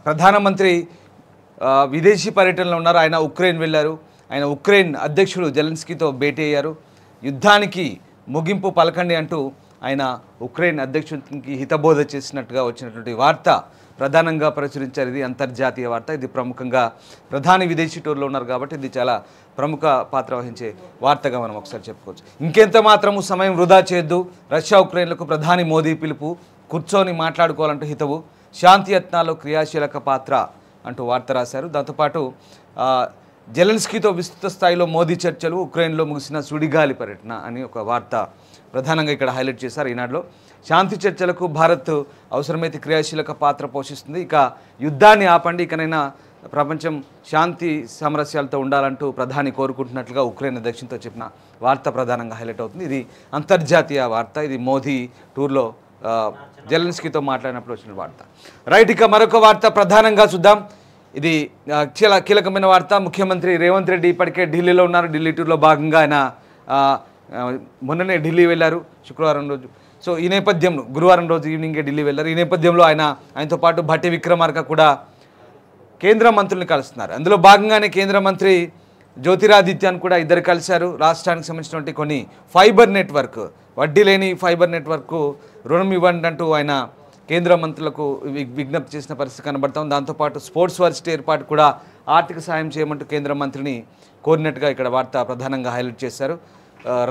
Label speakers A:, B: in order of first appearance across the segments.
A: ప్రధానమంత్రి విదేశీ పర్యటనలో ఉన్నారు. ఆయన ఉక్రెయిన్ వెళ్ళారు. ఆయన ఉక్రెయిన్ అధ్యక్షుడు జెలెన్స్కీతో భేటీ అయ్యారు. యుద్ధానికి ముగింపు పలకండి అంటూ ఆయన ఉక్రెయిన్ అధ్యక్షుడికి హితబోధ చేసినట్టుగా వచ్చినటువంటి వార్త ప్రధానంగా ప్రచురించారు. ఇది అంతర్జాతీయ వార్త. ఇది ప్రముఖంగా ప్రధాని విదేశీ టూర్లో ఉన్నారు కాబట్టి ఇది చాలా ప్రముఖ పాత్ర వహించే వార్తగా మనం ఒకసారి చెప్పుకోవచ్చు. ఇంకెంత మాత్రము సమయం వృధా చేయొద్దు, రష్యా ఉక్రెయిన్లకు ప్రధాని మోదీ పిలుపు, కూర్చొని మాట్లాడుకోవాలంటూ హితవు, శాంతి యత్నాల్లో క్రియాశీలక పాత్ర అంటూ వార్త రాశారు. దాంతోపాటు జెలెన్స్కీతో విస్తృత స్థాయిలో మోదీ చర్చలు, ఉక్రెయిన్లో ముగిసిన సుడిగాలి పర్యటన అని ఒక వార్త ప్రధానంగా ఇక్కడ హైలైట్ చేశారు ఈనాడులో. శాంతి చర్చలకు భారత్ అవసరమైతే క్రియాశీలక పాత్ర పోషిస్తుంది, ఇక యుద్ధాన్ని ఆపండి, ఇకనైనా ప్రపంచం శాంతి సామరస్యాలతో ఉండాలంటూ ప్రధాని కోరుకుంటున్నట్లుగా ఉక్రెయిన్ అధ్యక్షునితో చెప్పిన వార్త ప్రధానంగా హైలైట్ అవుతుంది. ఇది అంతర్జాతీయ వార్త. ఇది మోదీ టూర్లో జెలెన్స్కీతో మాట్లాడినప్పుడు వచ్చిన వార్త. రైట్, ఇక మరొక వార్త ప్రధానంగా చూద్దాం. ఇది చాలా కీలకమైన వార్త. ముఖ్యమంత్రి రేవంత్ రెడ్డి ఇప్పటికే ఢిల్లీలో ఉన్నారు. ఢిల్లీ టూర్లో భాగంగా ఆయన మొన్ననే ఢిల్లీ వెళ్ళారు శుక్రవారం రోజు. సో ఈ నేపథ్యంలో గురువారం రోజు ఈవినింగే ఢిల్లీ వెళ్ళారు. ఈ నేపథ్యంలో ఆయనతో పాటు భట్టి విక్రమార్క కూడా కేంద్ర మంత్రుల్ని కలుస్తున్నారు. అందులో భాగంగానే కేంద్ర మంత్రి జ్యోతిరాదిత్యాన్ని కూడా ఇద్దరు కలిశారు. రాష్ట్రానికి సంబంధించినటువంటి కొన్ని ఫైబర్ నెట్వర్క్, వడ్డీ లేని ఫైబర్ నెట్వర్క్ రుణం ఇవ్వండి అంటూ ఆయన కేంద్ర మంత్రులకు విజ్ఞప్తి చేసిన పరిస్థితి కనబడతాం. దాంతోపాటు స్పోర్ట్స్ వర్సిటీ ఏర్పాటు కూడా ఆర్థిక సాయం చేయమంటూ కేంద్ర మంత్రిని కోరినట్టుగా ఇక్కడ వార్త ప్రధానంగా హైలైట్ చేశారు.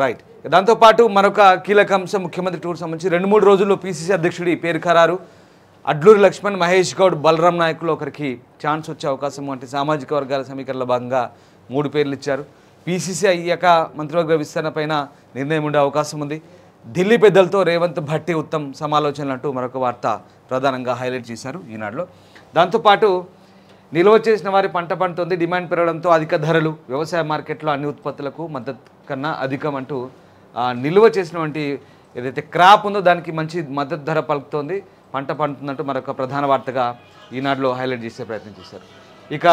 A: రైట్, దాంతోపాటు మరొక కీలక అంశం, ముఖ్యమంత్రి టూర్ సంబంధించి 2-3 రోజుల్లో పిసిసి అధ్యక్షుడి పేరు ఖరారు. అడ్లూరి లక్ష్మణ్, మహేష్ గౌడ్, బలరాం నాయకులు ఒకరికి ఛాన్స్ వచ్చే అవకాశం వంటి సామాజిక వర్గాల సమీకరణలో భాగంగా 3 పేర్లు ఇచ్చారు. పిసిసి అయ్యాక మంత్రివర్గ విస్తరణ పైన నిర్ణయం ఉండే అవకాశం ఉంది. ఢిల్లీ పెద్దలతో రేవంత్, భట్టి ఉత్తమ్ సమాలోచనలు అంటూ మరొక వార్త ప్రధానంగా హైలైట్ చేశారు ఈనాడులో. దాంతోపాటు నిల్వ చేసిన వారి పంట పండుతుంది, డిమాండ్ పెరగడంతో అధిక ధరలు, వ్యవసాయ మార్కెట్లో అన్ని ఉత్పత్తులకు మద్దతు కన్నా అధికం అంటూ నిల్వ చేసినటువంటి ఏదైతే క్రాప్ ఉందో దానికి మంచి మద్దతు ధర పలుకుతోంది, పంట పండుతుందంటూ మరొక ప్రధాన వార్తగా ఈనాడులో హైలైట్ చేసే ప్రయత్నం చేశారు. ఇక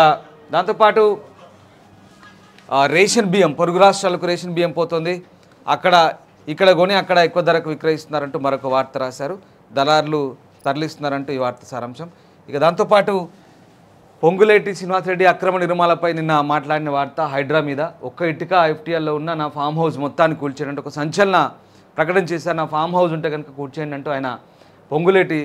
A: దాంతోపాటు రేషన్ బియ్యం, పొరుగు రాష్ట్రాలకు రేషన్ బియ్యం పోతుంది, ఇక్కడ కొని అక్కడ ఎక్కువ ధరకు విక్రయిస్తున్నారంటూ మరొక వార్త రాశారు. దళారులు తరలిస్తున్నారంటూ ఈ వార్త సారాంశం. ఇక దాంతోపాటు పొంగులేటి శ్రీనివాసరెడ్డి అక్రమ నిర్మాణాలపై నిన్న మాట్లాడిన వార్త, హైడ్రా మీద ఒక్క ఇటుక ఎఫ్టీఎల్లో ఉన్న నా ఫామ్ హౌస్ మొత్తాన్ని కూల్చేయండి ఒక సంచలన ప్రకటన చేశారు. నా ఫామ్ హౌస్ ఉంటే కనుక కూల్చేయండి అంటూ ఆయన పొంగులేటి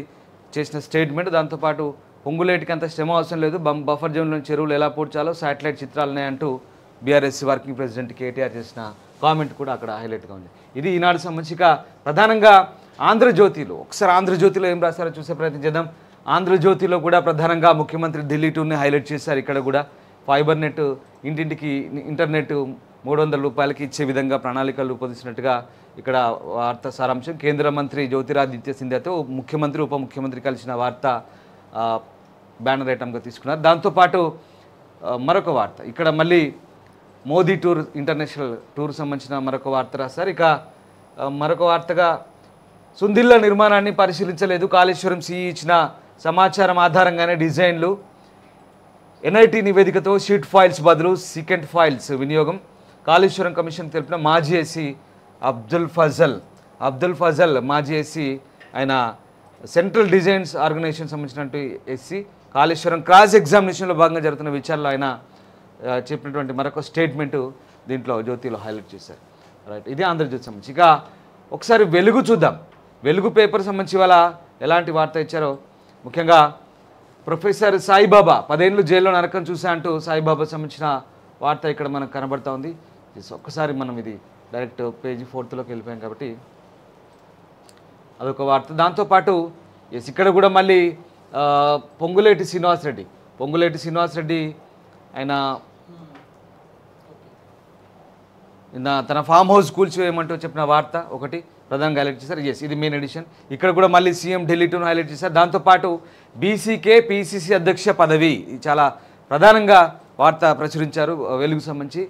A: చేసిన స్టేట్మెంట్. దాంతోపాటు పొంగులేటికి అంత శ్రమ అవసరం లేదు, బఫర్ జోన్లోని చెరువులు ఎలా పూడ్చాలో శాటిలైట్ చిత్రాలనే అంటూ బీఆర్ఎస్ వర్కింగ్ ప్రెసిడెంట్ కేటీఆర్ చేసిన కామెంట్ కూడా అక్కడ హైలైట్గా ఉంది. ఇది ఈనాడు సంబంధించి ప్రధానంగా ఆంధ్రజ్యోతిలో, ఒకసారి ఆంధ్రజ్యోతిలో ఏం రాశారో చూసే ప్రయత్నం చేద్దాం. ఆంధ్రజ్యోతిలో కూడా ప్రధానంగా ముఖ్యమంత్రి ఢిల్లీ టూర్ని హైలైట్ చేశారు. ఇక్కడ కూడా ఫైబర్ నెట్, ఇంటింటికి ఇంటర్నెట్ 300 రూపాయలకి ఇచ్చే విధంగా ప్రణాళికలు రూపొందించినట్టుగా ఇక్కడ వార్త సారాంశం. కేంద్ర మంత్రి జ్యోతిరాదిత్య సింధియాతో ముఖ్యమంత్రి, ఉప ముఖ్యమంత్రి కలిసిన వార్త బ్యానర్ ఐటమ్గా తీసుకున్నారు. దాంతోపాటు మరొక వార్త, ఇక్కడ మళ్ళీ మోదీ టూర్, ఇంటర్నేషనల్ టూర్ సంబంధించిన మరొక వార్త రాశారు. ఇక మరొక వార్తగా సుందిళ్ల నిర్మాణాన్ని పరిశీలించలేదు, కాళేశ్వరం సిఈ ఇచ్చిన సమాచారం ఆధారంగానే డిజైన్లు, ఎన్ఐటి నివేదికతో షీట్ ఫైల్స్ బదులు సీకెంట్ ఫైల్స్ వినియోగం, కాళేశ్వరం కమిషన్ తెలిపిన మాజీ ఎస్సీ అబ్దుల్ ఫజల్ మాజీ ఎస్సీ, ఆయన సెంట్రల్ డిజైన్స్ ఆర్గనైజేషన్ సంబంధించినటువంటి ఎస్సీ, కాళేశ్వరం క్రాస్ ఎగ్జామినేషన్లో భాగంగా జరుగుతున్న విచారణలో ఆయన చెప్పినటువంటి మరొక స్టేట్మెంటు దీంట్లో జ్యోతిలో హైలైట్ చేశారు. రైట్, ఇది ఆంధ్రజ్యోతి సంబంధించి. ఇక ఒకసారి వెలుగు చూద్దాం. వెలుగు పేపర్ సంబంధించి వాళ్ళ ఎలాంటి వార్త ఇచ్చారో, ముఖ్యంగా ప్రొఫెసర్ సాయిబాబా 10 ఏళ్ళు జైల్లో నరకం చూసా అంటూ సాయిబాబా సంబంధించిన వార్త ఇక్కడ మనకు కనబడతా ఉంది. ఒక్కసారి మనం ఇది డైరెక్ట్ పేజీ 4లోకి వెళ్ళిపోయాం కాబట్టి అదొక వార్త. దాంతోపాటు ఇక్కడ కూడా మళ్ళీ పొంగులేటి శ్రీనివాసరెడ్డి ఆయన తన ఫామ్ హౌస్ కూల్చివేయమంటూ చెప్పిన వార్త ఒకటి ప్రధానంగా హైలైట్ చేశారు. ఇది మెయిన్ ఎడిషన్. ఇక్కడ కూడా మళ్ళీ సీఎం ఢిల్లీ టూర్ను హైలైట్ చేశారు. దాంతోపాటు బీసీకే పిసిసి అధ్యక్ష పదవి చాలా ప్రధానంగా వార్త ప్రచురించారు. వెలుగు సంబంధించి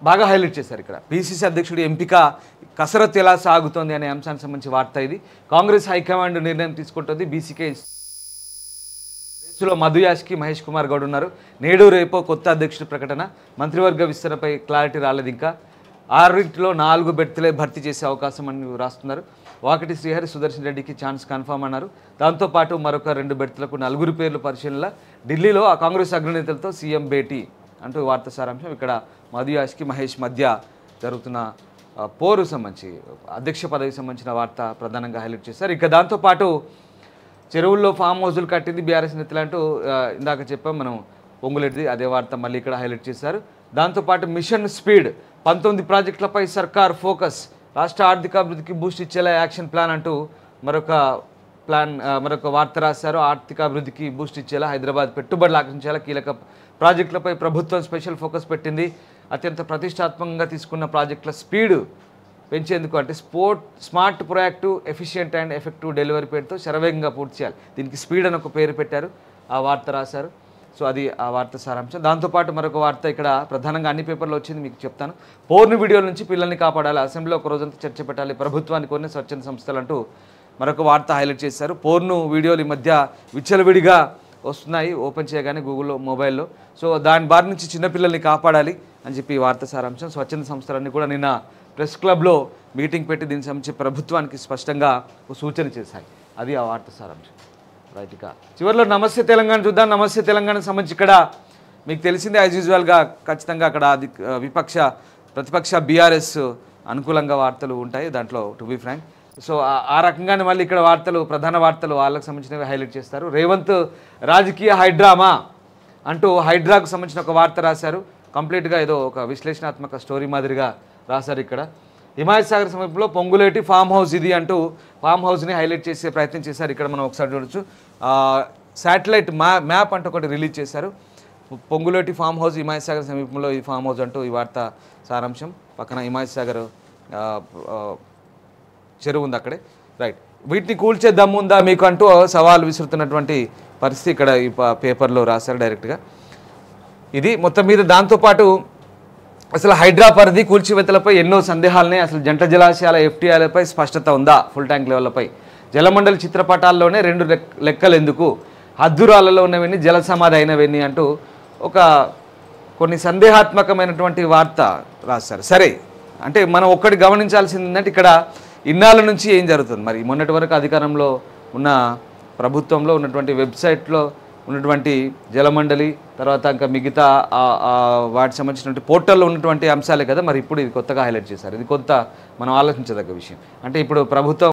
A: బాగా హైలైట్ చేశారు. ఇక్కడ పిసిసి అధ్యక్షుడి ఎంపిక కసరత్తు ఎలా సాగుతోంది అనే అంశానికి సంబంధించి వార్త ఇది. కాంగ్రెస్ హైకమాండ్ నిర్ణయం తీసుకుంటుంది. బీసీకే రేసులో మధు యాష్కి, మహేష్ కుమార్ గౌడ్ ఉన్నారు. నేడు రేపో కొత్త అధ్యక్షుడి ప్రకటన, మంత్రివర్గ విస్తరణపై క్లారిటీ రాలేదు. ఇంకా 6లో 4 బెర్తులే భర్తీ చేసే అవకాశం అని రాస్తున్నారు. వాకిటి శ్రీహరి సుదర్శన్ రెడ్డికి ఛాన్స్ కన్ఫర్మ్ అన్నారు. దాంతోపాటు మరొక 2 బెర్తులకు 4 పేర్లు పరిశీలన. ఢిల్లీలో ఆ కాంగ్రెస్ అగ్రనేతలతో సీఎం భేటీ అంటూ వార్త సారాంశం. ఇక్కడ మధు యాష్కి మహేష్ మధ్య జరుగుతున్న పోరు సంబంధించి అధ్యక్ష పదవికి సంబంధించిన వార్త ప్రధానంగా హైలైట్ చేశారు. ఇక దాంతోపాటు చెరువుల్లో ఫామ్ హౌజులు కట్టింది బీఆర్ఎస్ నేతలు అంటూ ఇందాక చెప్పాం మనం పొంగులేటిది, అదే వార్త మళ్ళీ ఇక్కడ హైలైట్ చేశారు. దాంతోపాటు మిషన్ స్పీడ్ 19 ప్రాజెక్టులపై సర్కార్ ఫోకస్, రాష్ట్ర ఆర్థికాభివృద్ధికి బూస్ట్ ఇచ్చేలా యాక్షన్ ప్లాన్ అంటూ మరొక వార్త రాశారు. ఆర్థికాభివృద్ధికి బూస్ట్ ఇచ్చేలా హైదరాబాద్ పెట్టుబడులు ఆకర్షించేలా కీలక ప్రాజెక్టులపై ప్రభుత్వం స్పెషల్ ఫోకస్ పెట్టింది. అత్యంత ప్రతిష్టాత్మకంగా తీసుకున్న ప్రాజెక్టుల స్పీడ్ పెంచేందుకు అంటే smart proactive efficient and effective delivery పేరుతో శరవేగంగా పూర్తి చేయాలి. దీనికి స్పీడ్ అని ఒక పేరు పెట్టారు, ఆ వార్త రాశారు. సో అది ఆ వార్త సారాంశం. దాంతోపాటు మరొక వార్త ఇక్కడ ప్రధానంగా అన్ని పేపర్లో వచ్చింది, మీకు చెప్తాను. పోర్న్ వీడియోల నుంచి పిల్లల్ని కాపాడాలి, అసెంబ్లీలో ఒక రోజంతా చర్చ పెట్టాలి, ప్రభుత్వానికి కొన్ని స్వచ్ఛంద సంస్థలు అంటూ మరొక వార్త హైలైట్ చేశారు. పోర్ను వీడియోలు ఈ మధ్య విచ్చలవిడిగా వస్తున్నాయి ఓపెన్ చేయగానే గూగుల్లో, మొబైల్లో. సో దాని బారి నుంచి చిన్నపిల్లల్ని కాపాడాలి అని చెప్పి ఈ వార్త సారాంశం. స్వచ్ఛంద సంస్థలన్నీ కూడా నిన్న ప్రెస్ క్లబ్లో మీటింగ్ పెట్టి దీనికి సంబంధించి ప్రభుత్వానికి స్పష్టంగా సూచన చేశాయి. అది ఆ వార్త సారాంశం. రైట్, ఇక చివరిలో నమస్తే తెలంగాణ చూద్దాం. నమస్తే తెలంగాణకు సంబంధించి ఇక్కడ మీకు తెలిసిందే యాజ్ యూజువల్గా ఖచ్చితంగా అక్కడ ప్రతిపక్ష బీఆర్ఎస్ అనుకూలంగా వార్తలు ఉంటాయి దాంట్లో, టు బి ఫ్రాంక్. సో ఆ రకంగానే మళ్ళీ ఇక్కడ ప్రధాన వార్తలు వాళ్ళకి సంబంధించినవి హైలైట్ చేస్తారు. రేవంత్ రాజకీయ హైడ్రామా అంటూ హైడ్రాకు సంబంధించిన ఒక వార్త రాశారు. కంప్లీట్గా ఏదో ఒక విశ్లేషణాత్మక స్టోరీ మాదిరిగా రాశారు. ఇక్కడ హిమాయత్ సాగర్ సమీపంలో పొంగులేటి ఫామ్ హౌస్ ఇది అంటూ ఫామ్ హౌస్ని హైలైట్ చేసే ప్రయత్నం చేశారు. ఇక్కడ మనం ఒకసారి చూడొచ్చు, శాటిలైట్ మ్యాప్ అంటూ ఒకటి రిలీజ్ చేశారు. పొంగులేటి ఫామ్ హౌస్ హిమాయత్ సాగర్ సమీపంలో ఈ ఫామ్ హౌస్ అంటూ ఈ వార్త సారాంశం. పక్కన హిమాయత్ సాగర్ చెరువు ఉంది అక్కడే. రైట్, వీటిని కూల్చే దమ్ముందా మీకు అంటూ సవాల్ విసురుతున్నటువంటి పరిస్థితి ఇక్కడ ఈ పేపర్లో రాశారు డైరెక్ట్గా. ఇది మొత్తం మీద. దాంతోపాటు అసలు హైడ్రా పరిధి కూల్చివేతలపై ఎన్నో సందేహాలనే, అసలు జంట జలాశయాల ఎఫ్టీఐలపై స్పష్టత ఉందా, ఫుల్ ట్యాంక్ లెవెల్లపై జలమండలి చిత్రపటాల్లోనే 2 లెక్కలు ఎందుకు, హద్దురాలలో ఉన్నవన్నీ జల సమాధి అయినవన్నీ అంటూ కొన్ని సందేహాత్మకమైనటువంటి వార్త రాశారు. సరే, అంటే మనం ఒక్కటి గమనించాల్సింది ఏంటంటే ఇక్కడ ఇన్నాళ్ళ నుంచి ఏం జరుగుతుంది మరి. మొన్నటి వరకు అధికారంలో ఉన్న ప్రభుత్వంలో ఉన్నటువంటి వెబ్సైట్లో ఉన్నటువంటి జలమండలి, తర్వాత ఇంకా మిగతా వాటికి సంబంధించినటువంటి పోర్టల్లో ఉన్నటువంటి అంశాలే కదా మరి ఇప్పుడు ఇది కొత్తగా హైలైట్ చేశారు. ఇది కొంత మనం ఆలోచించదగ్గ విషయం. అంటే ఇప్పుడు ప్రభుత్వం